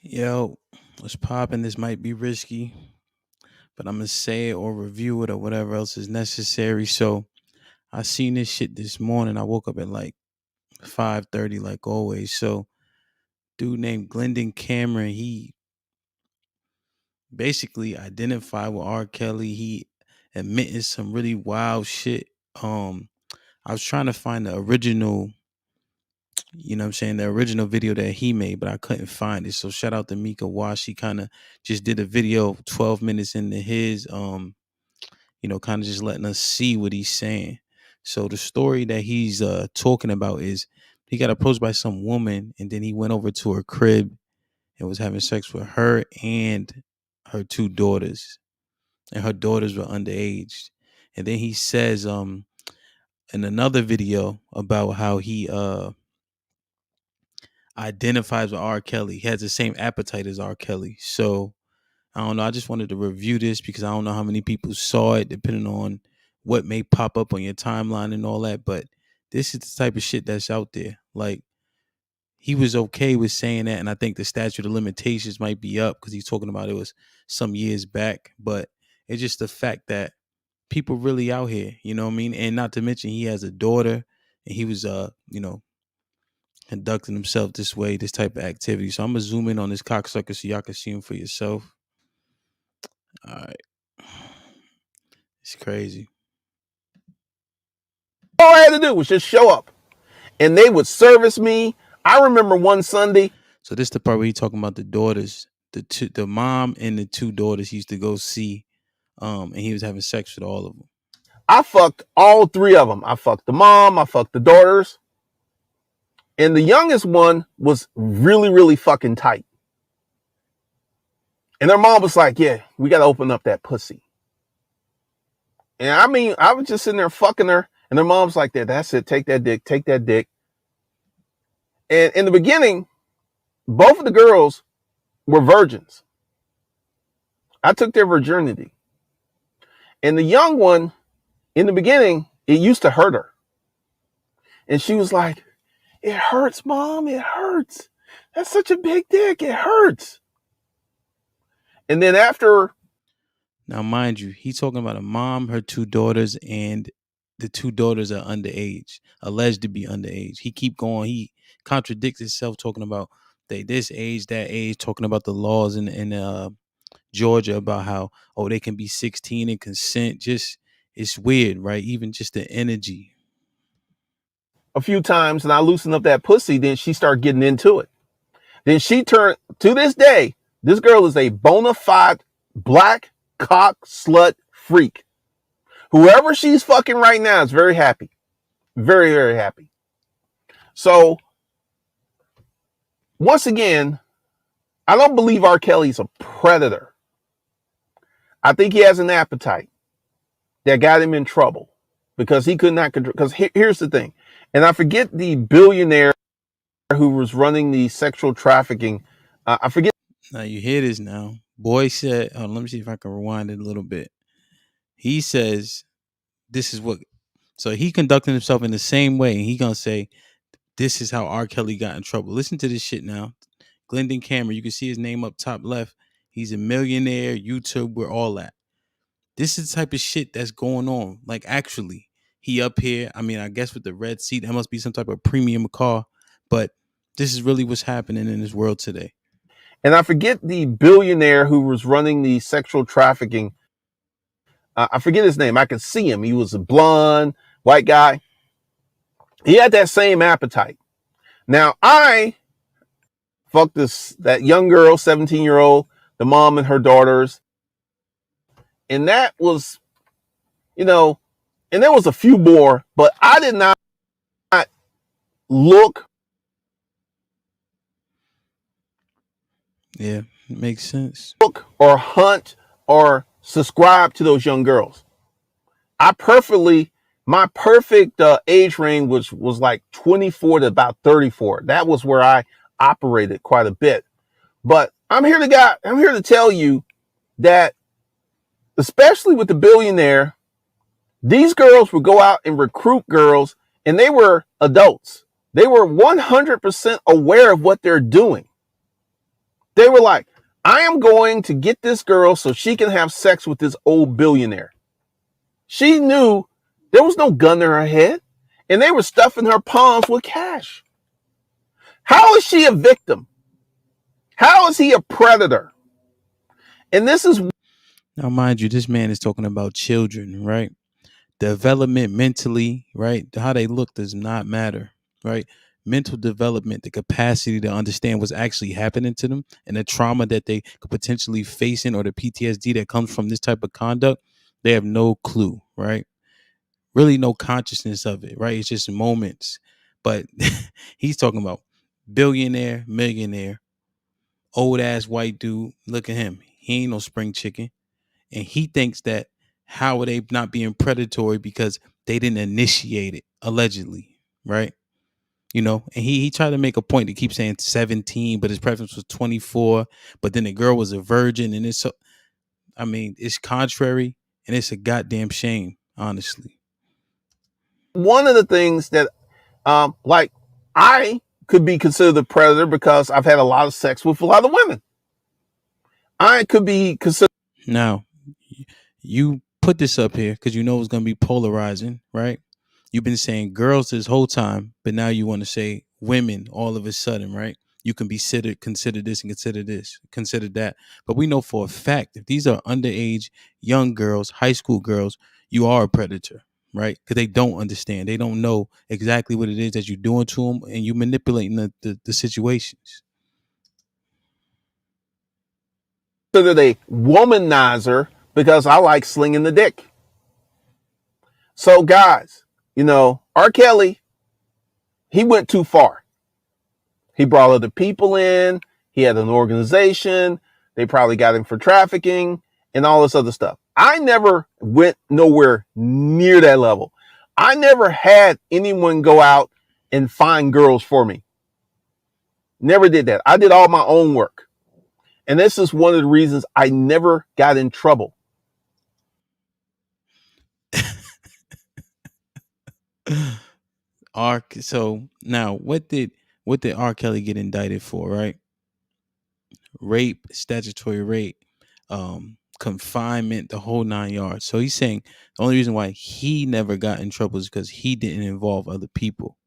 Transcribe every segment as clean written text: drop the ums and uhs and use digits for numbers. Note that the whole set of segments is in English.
Yo, what's poppin'? This might be risky, but I'm gonna say it or review it or whatever else is necessary. So I seen this shit this morning. I woke up at like 5:30, like always. So dude named Glendon Cameron, he basically identified with R. Kelly. He admitted some really wild shit. Um, I was trying to find the original, the original video that he made, but I couldn't find it. So shout out to Mika Wash. He kind of just did a video 12 minutes into his kind of just letting us see what he's saying. So the story that he's talking about is he got approached by some woman and then he went over to her crib and was having sex with her and her two daughters. And her daughters were underage. And then he says in another video about how he identifies with R. Kelly. He has the same appetite as R. Kelly. So I don't know. I just wanted to review this because I don't know how many people saw it, depending on what may pop up on your timeline and all that. But this is the type of shit that's out there. Like, he was okay with saying that, and I think the statute of limitations might be up because he's talking about it was some years back. But it's just the fact that people really out here, you know what I mean? And not to mention he has a daughter and he was conducting himself this way, this type of activity. So I'm gonna zoom in on this cocksucker so y'all can see him for yourself. All right. It's crazy. All I had to do was just show up and they would service me. I remember one Sunday. So this is the part where he talking about the daughters, the mom and the two daughters he used to go see. And he was having sex with all of them. I fucked all three of them. I fucked the mom, I fucked the daughters. And the youngest one was really, really fucking tight. And their mom was like, yeah, we got to open up that pussy. And I mean, I was just sitting there fucking her. And their mom's like, that's it. Take that dick. Take that dick. And in the beginning, both of the girls were virgins. I took their virginity. And the young one, in the beginning, it used to hurt her. And she was like, it hurts, Mom. It hurts. That's such a big dick. It hurts. And then after. Now, mind you, he's talking about a mom, her two daughters, and the two daughters are underage, alleged to be underage. He keep going. He contradicts himself talking about they this age, that age, talking about the laws in Georgia about how, they can be 16 and consent. Just, it's weird, right? Even just the energy. A few times and I loosened up that pussy, then she started getting into it. Then she turned, to this day, this girl is a bona fide black cock slut freak. Whoever she's fucking right now is very happy. Very, very happy. So, once again, I don't believe R. Kelly's a predator. I think he has an appetite that got him in trouble because he could not control. Because here's the thing. And I forget the billionaire who was running the sexual trafficking. I forget. Now you hear this now. Boy said, let me see if I can rewind it a little bit. He says, this is what, so he conducting himself in the same way. And he going to say, this is how R. Kelly got in trouble. Listen to this shit now. Glendon Cameron, you can see his name up top left. He's a millionaire, YouTube, we're all at. This is the type of shit that's going on. Like, actually, he up here. I mean, I guess with the red seat, that must be some type of premium car. But this is really what's happening in this world today. And I forget the billionaire who was running the sexual trafficking. I forget his name. I could see him. He was a blonde, white guy. He had that same appetite. Now, I fucked that young girl, 17-year-old, the mom and her daughters. And that was, and there was a few more, but I did not look. Yeah, it makes sense. Look or hunt or subscribe to those young girls. My perfect age range was like 24 to about 34. That was where I operated quite a bit. But I'm here to tell you that especially with the billionaire, these girls would go out and recruit girls, and they were adults. They were 100% aware of what they're doing. They were like, I am going to get this girl so she can have sex with this old billionaire. She knew there was no gun to her head, and they were stuffing her palms with cash. How is she a victim? How is he a predator? And this is Now, mind you, this man is talking about children, right? Development mentally, right? How they look does not matter, right? Mental development, the capacity to understand what's actually happening to them and the trauma that they could potentially face in or the PTSD that comes from this type of conduct, they have no clue, right? Really no consciousness of it, right? It's just moments. But he's talking about billionaire, millionaire, old ass white dude. Look at him. He ain't no spring chicken. And he thinks that how are they not being predatory because they didn't initiate it, allegedly, right? You know, and he tried to make a point to keep saying 17, but his preference was 24. But then the girl was a virgin, and it's so, I mean, it's contrary, and it's a goddamn shame, honestly. one of the things that, like, I could be considered a predator because I've had a lot of sex with a lot of women. I could be considered. Now, you put this up here because you know it's going to be polarizing, right? You've been saying girls this whole time, but now you want to say women all of a sudden, right? You can be consider this and consider that. But we know for a fact if these are underage young girls, high school girls, you are a predator, right? Because they don't understand. They don't know exactly what it is that you're doing to them and you manipulating the situations. a womanizer because I like slinging the dick. So, guys, R. Kelly, he went too far. He brought other people in. He had an organization. They probably got him for trafficking and all this other stuff. I never went nowhere near that level. I never had anyone go out and find girls for me. Never did that. I did all my own work. And this is one of the reasons I never got in trouble. So now what did R. Kelly get indicted for, right? Rape, statutory rape, confinement, the whole 9 yards. So he's saying the only reason why he never got in trouble is because he didn't involve other people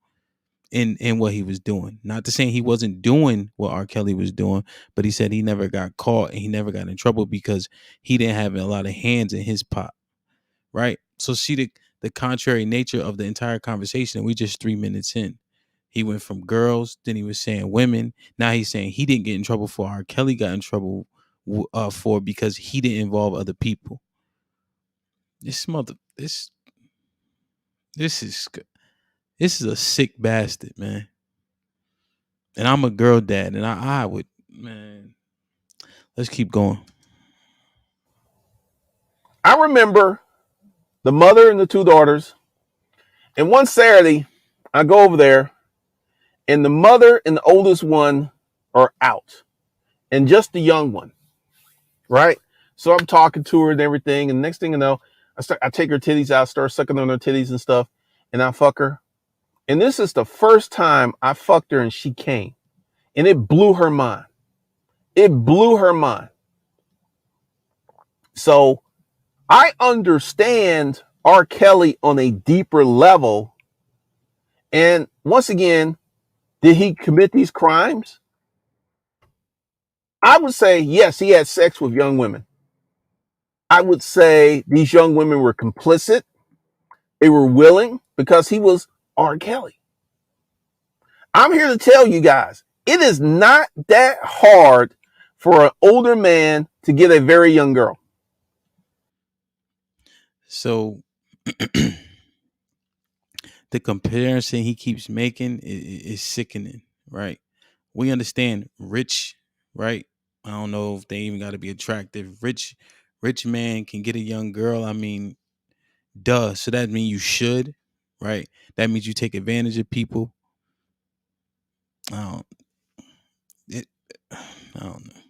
in what he was doing. Not to say he wasn't doing what R. Kelly was doing, but he said he never got caught and he never got in trouble because he didn't have a lot of hands in his pot. Right. So see the contrary nature of the entire conversation. And we just 3 minutes in. He went from girls, then he was saying women. Now he's saying he didn't get in trouble for R. Kelly got in trouble for because he didn't involve other people. This mother, this is this is a sick bastard, man. And I'm a girl dad, and I would, man. Let's keep going. I remember the mother and the two daughters. And one Saturday, I go over there, and the mother and the oldest one are out, and just the young one, right? So I'm talking to her and everything, and next thing you know, I take her titties out, start sucking on her titties and stuff, and I fuck her. And this is the first time I fucked her and she came, and it blew her mind. It blew her mind. So I understand R. Kelly on a deeper level. And once again, did he commit these crimes? I would say, yes, he had sex with young women. I would say these young women were complicit. They were willing because he was R. Kelly. I'm here to tell you guys, it is not that hard for an older man to get a very young girl. So the comparison he keeps making is sickening, right? We understand rich, right? I don't know if they even got to be attractive. Rich man can get a young girl. I mean, duh. So that means you should, right? That means you take advantage of people. I don't, it, I don't know.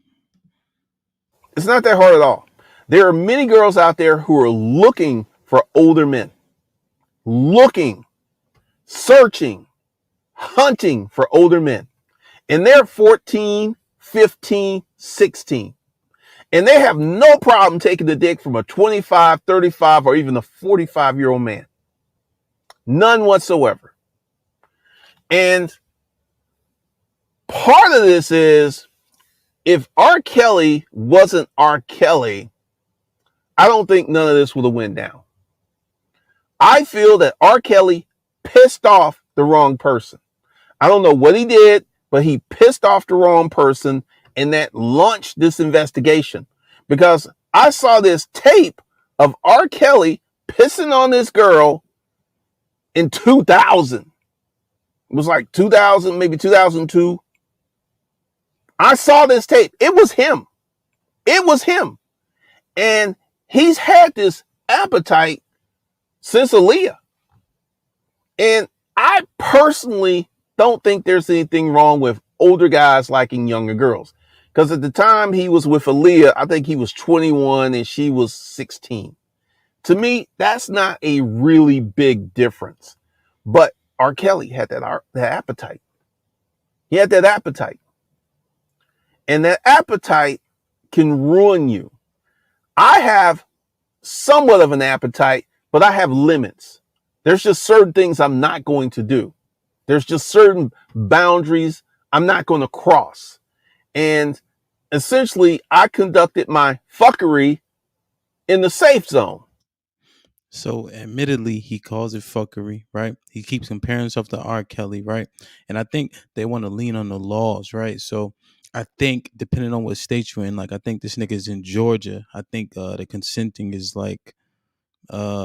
It's not that hard at all. There are many girls out there who are looking for older men, looking, searching, hunting for older men. And they're 14, 15, 16. And they have no problem taking the dick from a 25, 35, or even a 45-year-old man. None whatsoever. And part of this is, if R. Kelly wasn't R. Kelly, I don't think none of this would have went down. I feel that R. Kelly pissed off the wrong person. I don't know what he did, but he pissed off the wrong person, and that launched this investigation. Because I saw this tape of R. Kelly pissing on this girl in 2000. It was like 2000, maybe 2002. I saw this tape. It was him. It was him. And he's had this appetite since Aaliyah. And I personally don't think there's anything wrong with older guys liking younger girls. Because at the time he was with Aaliyah, I think he was 21 and she was 16. To me, that's not a really big difference. But R. Kelly had that appetite. He had that appetite. And that appetite can ruin you. I have somewhat of an appetite, but I have limits. There's just certain things I'm not going to do. There's just certain boundaries I'm not going to cross. And essentially, I conducted my fuckery in the safe zone. So, admittedly, he calls it fuckery, right? He keeps comparing himself to R. Kelly, right? And I think they want to lean on the laws, right? So, I think depending on what state you're in, like I think this nigga is in Georgia. I think the consenting is like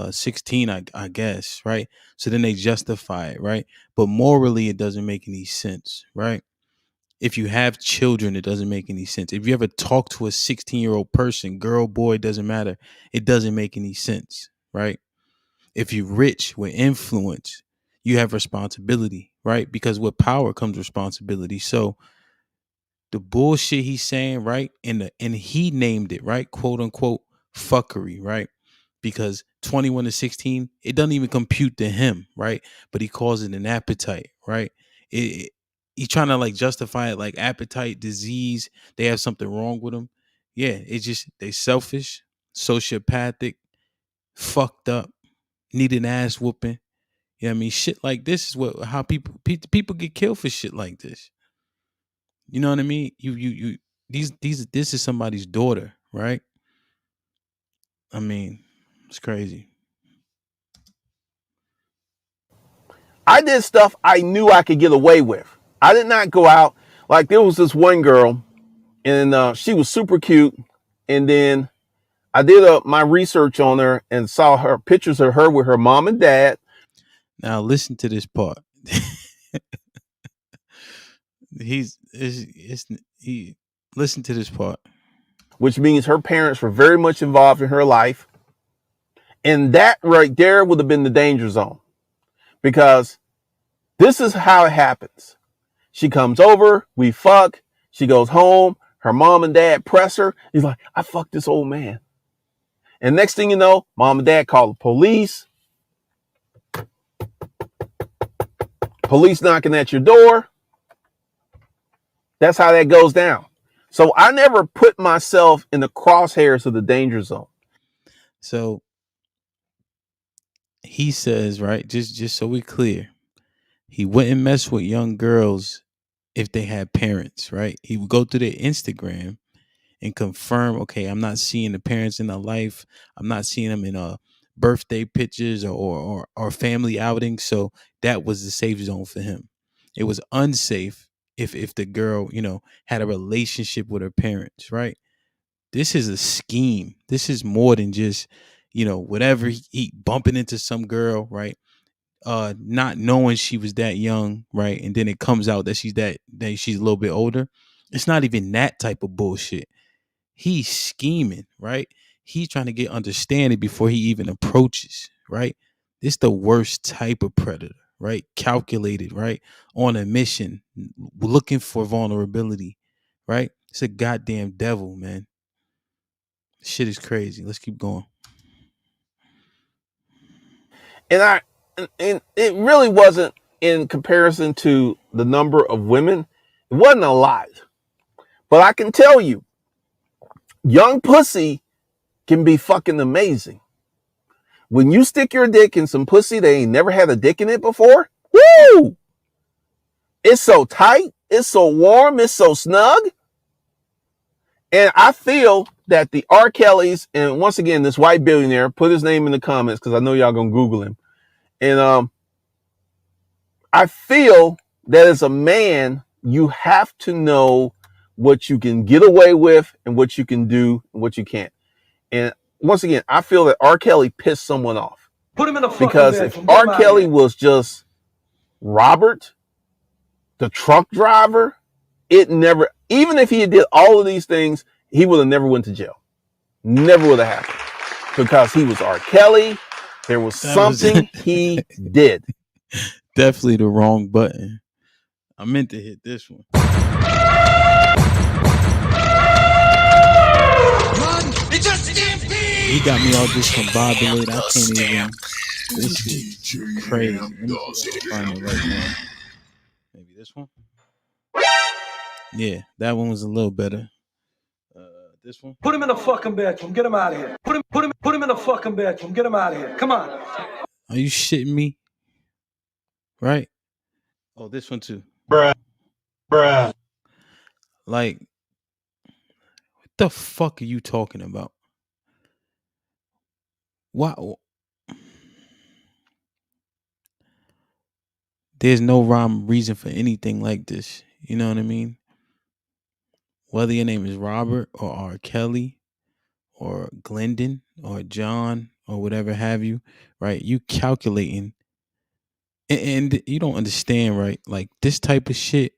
16, I guess, right? So then they justify it, right? But morally, it doesn't make any sense, right? If you have children, it doesn't make any sense. If you ever talk to a 16-year-old person, girl, boy, doesn't matter. It doesn't make any sense, right? If you're rich with influence, you have responsibility, right? Because with power comes responsibility. So the bullshit he's saying, right? And he named it, right? Quote unquote fuckery, right? Because 21 to 16, it doesn't even compute to him, right? But he calls it an appetite, right? He's trying to like justify it like appetite disease. They have something wrong with them. Yeah, it's just they selfish, sociopathic, fucked up, need an ass whooping. You know what I mean? Shit like this is what how people get killed for shit like this. You know what I mean? You these this is somebody's daughter, right? I mean, it's crazy. I did stuff I knew I could get away with. I did not go out. Like, there was this one girl, and she was super cute. And then I did my research on her and saw her pictures of her with her mom and dad, Now listen to this part. He listen to this part. which means her parents were very much involved in her life. And that right there would have been the danger zone, because this is how it happens. She comes over, we fuck, she goes home, her mom and dad press her. He's like, I fucked this old man. And next thing you know, mom and dad call the police. Police knocking at your door. That's how that goes down. So I never put myself in the crosshairs of the danger zone. So he says, right, just so we're clear, he wouldn't mess with young girls if they had parents, right? He would go to their Instagram and confirm, okay, I'm not seeing the parents in their life. I'm not seeing them in birthday pictures or family outings. So that was the safe zone for him. It was unsafe if the girl, had a relationship with her parents, right? This is a scheme. This is more than just, whatever he bumping into some girl, right? Not knowing she was that young, right? And then it comes out that she's a little bit older. It's not even that type of bullshit. He's scheming, right? He's trying to get understanding before he even approaches, right? This the worst type of predator, right? Calculated, right? On a mission, looking for vulnerability, right? It's a goddamn devil, man. Shit is crazy. Let's keep going. And and it really wasn't in comparison to the number of women. It wasn't a lot. But I can tell you, young pussy can be fucking amazing. When you stick your dick in some pussy they ain't never had a dick in it before, woo! It's so tight, it's so warm, it's so snug. And I feel that the R. Kellys, and once again, this white billionaire, put his name in the comments because I know y'all gonna Google him. And I feel that as a man, you have to know what you can get away with and what you can do and what you can't. And once again, I feel that R. Kelly pissed someone off. Put him in the fucking Because if R. Kelly was just Robert, the truck driver, it never, even if he did all of these things, he would have never went to jail. Never would have happened. Because he was R. Kelly. There was something he did. Definitely the wrong button. I meant to hit this one. He got me all discombobulated. I can't even. This shit crazy. Let me see if I can find it right now. Maybe this one. Yeah, that one was a little better. This one. Put him in the fucking bedroom. Get him out of here. Put him in the fucking bedroom. Get him out of here. Come on. Are you shitting me? Right? Oh, this one too. Bruh. Like, what the fuck are you talking about? Why? There's no rhyme reason for anything like this. You know what I mean? Whether your name is Robert or R. Kelly or Glendon or John or whatever have you, right? You calculating and you don't understand, right? Like this type of shit,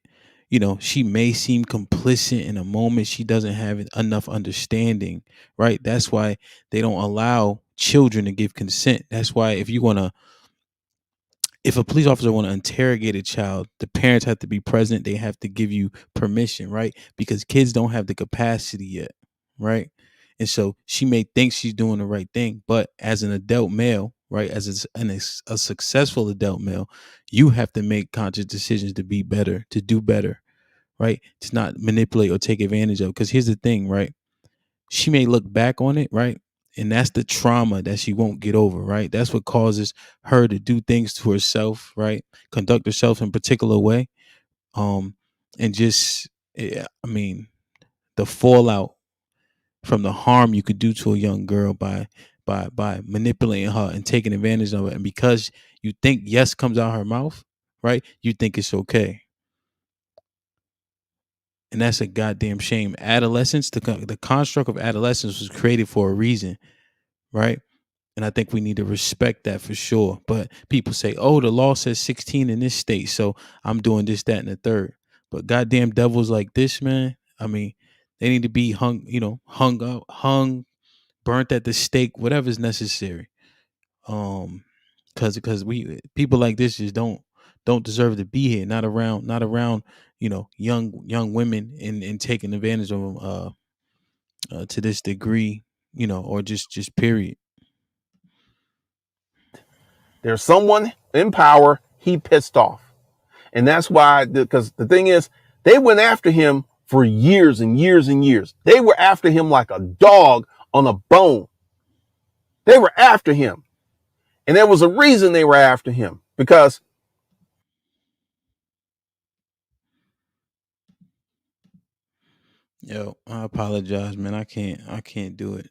she may seem complicit in a moment. She doesn't have enough understanding, right? That's why they don't allow children to give consent. That's why if a police officer want to interrogate a child, the parents have to be present. They have to give you permission, right? Because kids don't have the capacity yet, right? And so she may think she's doing the right thing, but as an adult male, right, a successful adult male, you have to make conscious decisions to be better, to do better, right? To not manipulate or take advantage of. Because here's the thing, right? She may look back on it, right? And that's the trauma that she won't get over, right? That's what causes her to do things to herself, right? Conduct herself in a particular way. Um, and just, I mean, the fallout from the harm you could do to a young girl by manipulating her and taking advantage of it. And because you think yes comes out her mouth, right? You think it's okay. And that's a goddamn shame. Adolescence, the construct of adolescence was created for a reason, right? And I think we need to respect that for sure. But people say, oh, the law says 16 in this state, so I'm doing this, that, and the third. But goddamn devils like this, man, I mean, they need to be hung up, burnt at the stake, whatever's necessary. Because we people like this just don't deserve to be here. Not around, young women and taking advantage of them to this degree, or just period. There's someone in power he pissed off. And that's why, because the thing is, they went after him for years and years and years. They were after him like a dog on a bone. They were after him. And there was a reason they were after him, because Yo, I apologize, man. I can't do it.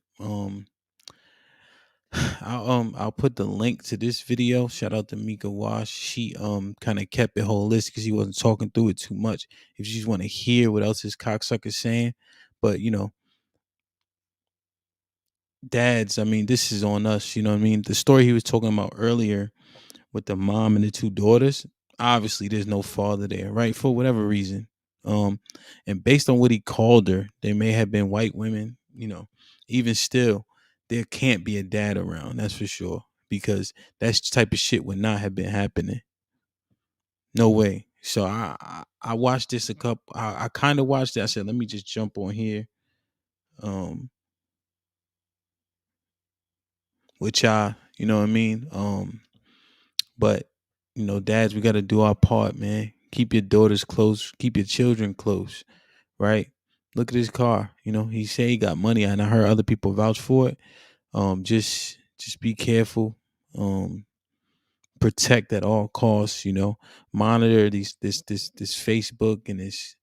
I'll put the link to this video. Shout out to Mika Wash. She kind of kept it holistic because he wasn't talking through it too much. If you just want to hear what else this cocksucker's saying, but dads, I mean, this is on us. You know what I mean? The story he was talking about earlier with the mom and the two daughters. Obviously, there's no father there, right? For whatever reason. And based on what he called her, they may have been white women. Even still, there can't be a dad around. That's for sure, because that type of shit would not have been happening. No way. So I watched this a couple. I kind of watched it. I said, let me just jump on here. Um, with y'all. You know what I mean? But dads, we got to do our part, man. Keep your daughters close. Keep your children close. Right? Look at his car. He say he got money, and I heard other people vouch for it. Just be careful. Protect at all costs. Monitor this Facebook and this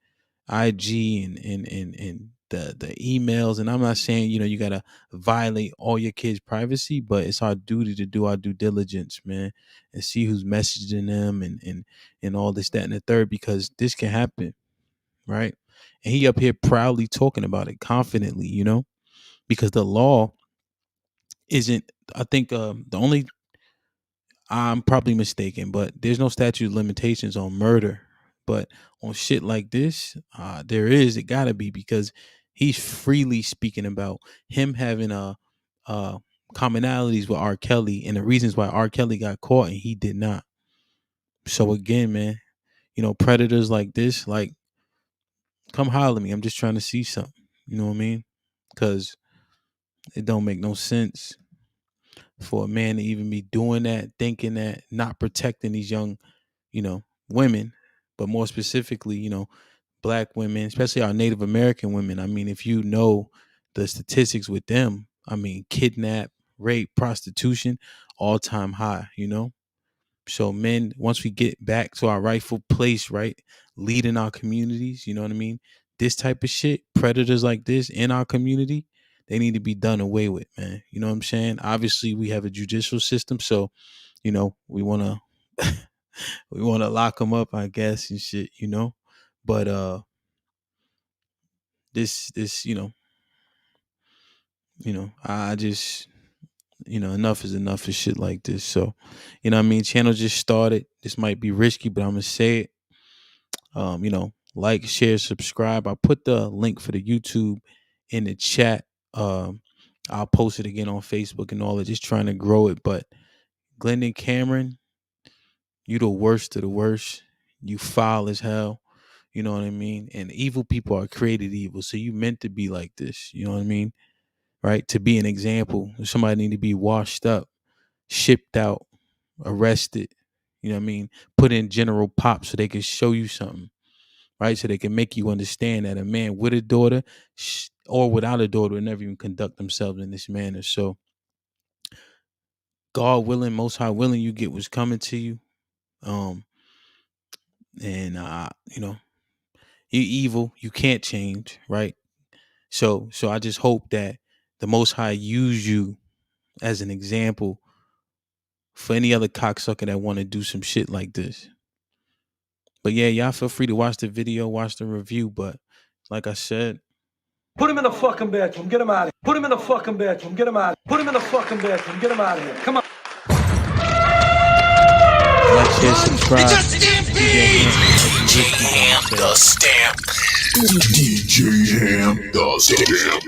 IG and the emails. And I'm not saying you gotta violate all your kids' privacy, but it's our duty to do our due diligence, man, and see who's messaging them and all this, that, and the third, because this can happen, right? And he up here proudly talking about it confidently, because the law isn't. I think the only, I'm probably mistaken, but there's no statute of limitations on murder. But on shit like this, there is. It gotta be, because he's freely speaking about him having uh commonalities with R. Kelly and the reasons why R. Kelly got caught and he did not. So again, man, predators like this, like, come holler at me. I'm just trying to see something. You know what I mean? Because it don't make no sense for a man to even be doing that, thinking that, not protecting these young, women, but more specifically, black women, especially our Native American women. I mean, if you know the statistics with them, I mean, kidnap, rape, prostitution, all time high, So men, once we get back to our rightful place, right, leading our communities, you know what I mean? This type of shit, predators like this in our community, they need to be done away with, man. You know what I'm saying? Obviously, we have a judicial system, so we want to we want to lock them up, I guess, and shit, But this, I just, enough is enough for shit like this. So, what I mean? Channel just started. This might be risky, but I'm gonna say it. Like, share, subscribe. I put the link for the YouTube in the chat. I'll post it again on Facebook and all that, just trying to grow it. But Glendon Cameron, you the worst of the worst. You foul as hell. You know what I mean? And evil people are created evil. So you meant to be like this. You know what I mean? Right? To be an example. Somebody need to be washed up, shipped out, arrested. You know what I mean? Put in general pop so they can show you something. Right? So they can make you understand that a man with a daughter or without a daughter would never even conduct themselves in this manner. So God willing, most high willing, you get what's coming to you. And you're evil. You can't change, right? So I just hope that the Most High use you as an example for any other cocksucker that want to do some shit like this. But yeah, y'all feel free to watch the video, watch the review. But like I said, put him in the fucking bedroom. Get him out of here. Put him in the fucking bedroom. Get him out of here. Put him in the fucking bedroom. Get him out of here. Come on. like, share, subscribe. DJ Ham the Stamp. DJ Ham the Stamp.